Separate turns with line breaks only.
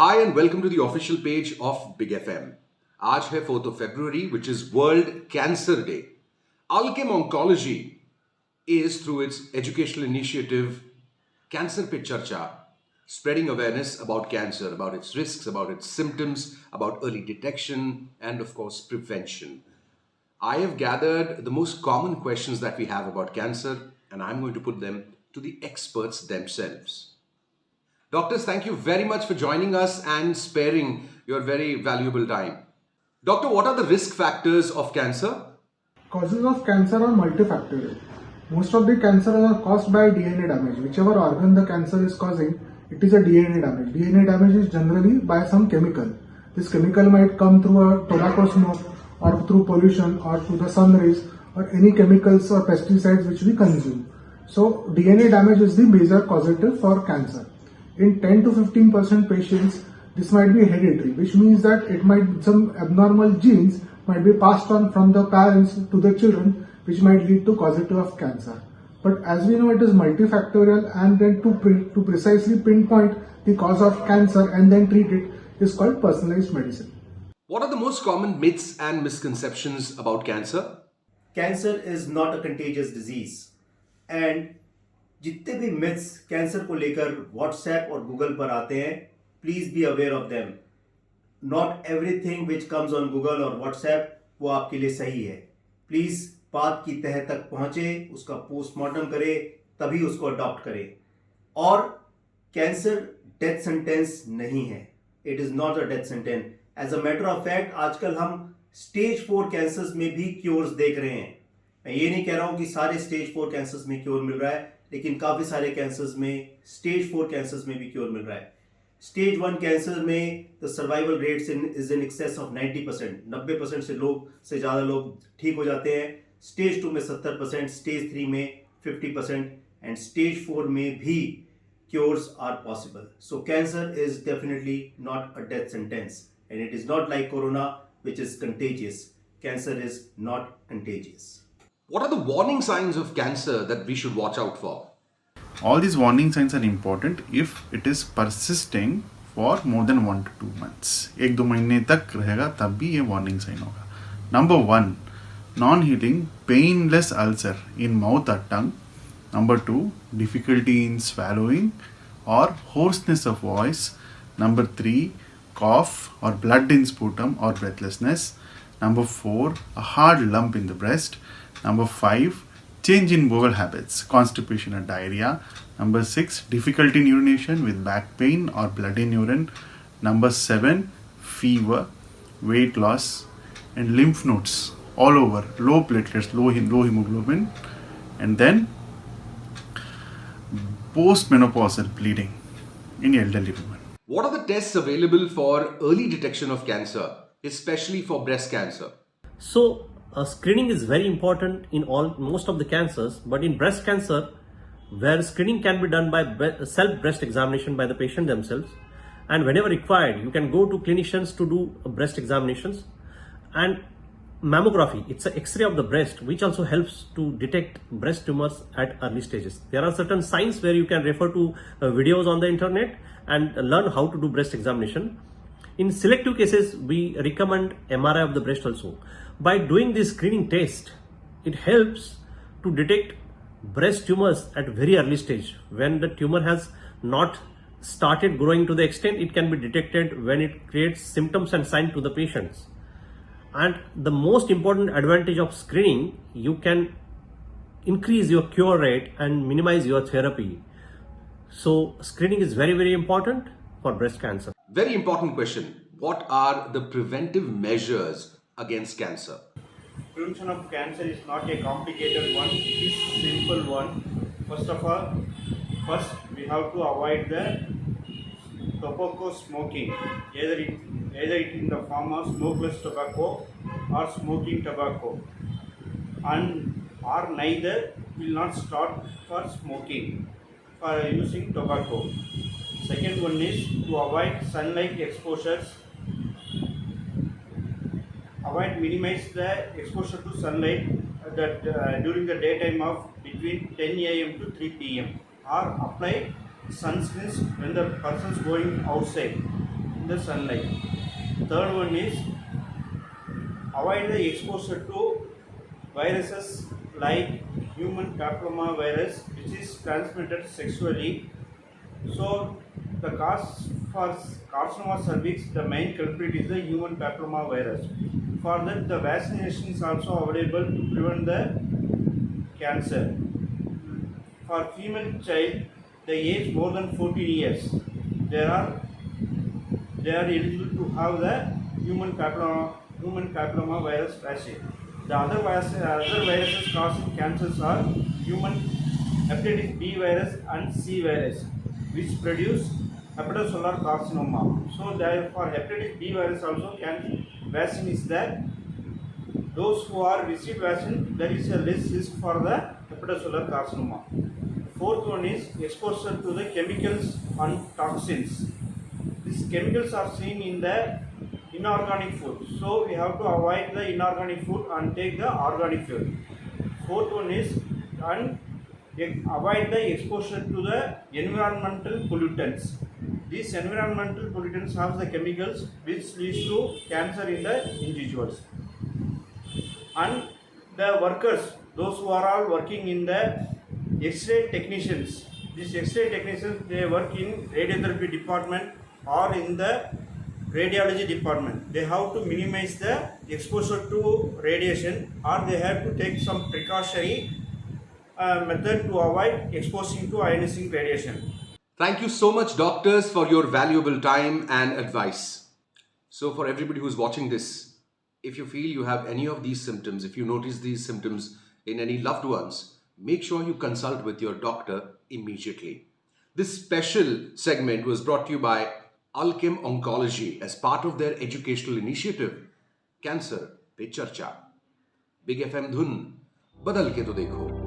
Hi and welcome to the official page of Big FM. आज है 4th of February, which is World Cancer Day. Alkem Oncology is, through its educational initiative Cancer PE CHARCHA, spreading awareness about cancer, about its risks, about its symptoms, about early detection, and of course prevention. I have gathered the most common questions that we have about cancer, and I'm going to put them to the experts themselves. Doctors, thank you very much for joining us and sparing your very valuable time. Doctor, what are the risk factors of cancer?
Causes of cancer are multifactorial. Most of the cancers are caused by DNA damage. Whichever organ the cancer is causing, it is a DNA damage. DNA damage is generally by some chemical. This chemical might come through a tobacco smoke or through pollution or through the sun rays or any chemicals or pesticides which we consume. So DNA damage is the major causative for cancer. In 10 to 15% patients, this might be hereditary, which means that some abnormal genes might be passed on from the parents to the children, which might lead to causative of cancer. But as we know, it is multifactorial, and then to precisely pinpoint the cause of cancer and then treat it is called personalized medicine.
What are the most common myths and misconceptions about cancer?
Cancer is not a contagious disease. And जितने भी myths cancer को लेकर WhatsApp और Google पर आते हैं, please be aware of them. Not everything which comes on Google और WhatsApp वो आपके लिए सही है. प्लीज बात की तह तक पहुंचे, उसका पोस्टमार्टम करे, तभी उसको अडॉप्ट करें. और कैंसर डेथ सेंटेंस नहीं है. It is not a death sentence. As a matter of fact आजकल हम स्टेज 4 कैंसर्स में भी क्योर्स देख रहे हैं. मैं ये नहीं कह रहा हूं कि सारे स्टेज 4 कैंसर्स में क्योर मिल रहा है, लेकिन काफी सारे कैंसर्स में स्टेज 4 कैंसर्स में भी क्योर मिल रहा है. स्टेज 1 कैंसर में the survival rates is in excess of 90%. 90% से ज्यादा लोग ठीक हो जाते हैं. स्टेज 2 में 70%, स्टेज 3 में 50%, एंड स्टेज 4 में भी cures are possible. So cancer is definitely not a death sentence, and it is not like corona which is contagious. Cancer is not contagious.
What are the warning signs of cancer that we should watch out for?
All these warning signs are important if it is persisting for more than 1 to 2 months. 1-2 महीने तक रहेगा तब भी ये warning sign होगा. Number 1, non-healing painless ulcer in mouth or tongue. Number 2, difficulty in swallowing or hoarseness of voice. Number 3, cough or blood in sputum or breathlessness. Number 4, a hard lump in the breast. Number 5, change in bowel habits, constipation or diarrhea. Number 6, difficulty in urination with back pain or blood in urine. Number 7, fever, weight loss, and lymph nodes all over, low platelets, low hemoglobin, and then postmenopausal bleeding in elderly women.
What are the tests available for early detection of cancer, especially for breast cancer?
So, screening is very important in most of the cancers, but in breast cancer, where screening can be done by self breast examination by the patient themselves, and whenever required, you can go to clinicians to do breast examinations. And mammography, it's an X-ray of the breast, which also helps to detect breast tumors at early stages. There are certain signs where you can refer to videos on the internet and learn how to do breast examination. In selective cases, we recommend MRI of the breast also. By doing this screening test, it helps to detect breast tumors at very early stage. When the tumor has not started growing to the extent, it can be detected when it creates symptoms and signs to the patients. And the most important advantage of screening, you can increase your cure rate and minimize your therapy. So screening is very, very important for breast cancer.
Very important question. What are the preventive measures against cancer?
Prevention of cancer is not a complicated one, it is simple one. First we have to avoid the tobacco smoking, either it in the form of smokeless tobacco or smoking tobacco, or neither will not start for smoking for using tobacco. Second one is to avoid sunlight exposures. Minimize the exposure to sunlight during the daytime of between 10 a.m. to 3 p.m. or apply sunscreens when the person is going outside. in the sunlight. Third one is avoid the exposure to viruses like human papilloma virus, which is transmitted sexually. So the cause for carcinoma cervix, the main culprit is the human papilloma virus. For that, the vaccination is also available to prevent the cancer. For female child, the age more than 14 years, they are eligible to have the human papilloma virus vaccine. The other viruses causing cancers are human hepatitis B virus and C virus, which produce hepatocellular carcinoma. So for hepatitis B virus also vaccine is there. Those who are received vaccine, there is a less risk for the hepatocellular carcinoma. Fourth one is exposure to the chemicals and toxins. These chemicals are seen in the inorganic food. So we have to avoid the inorganic food and take the organic food. Fourth one is avoid the exposure to the environmental pollutants. These environmental pollutants have the chemicals which leads to cancer in the individuals. And the workers, those who are all working in the X-ray technicians, these X-ray technicians, they work in radiotherapy department or in the radiology department. They have to minimize the exposure to radiation, or they have to take some precautionary method to avoid exposing to ionizing radiation.
Thank you so much, doctors, for your valuable time and advice. So for everybody who's watching this, if you feel you have any of these symptoms, if you notice these symptoms in any loved ones, make sure you consult with your doctor immediately. This special segment was brought to you by Alkem Oncology as part of their educational initiative, Cancer Pe Charcha. Big FM धुन बदल के तो देखो.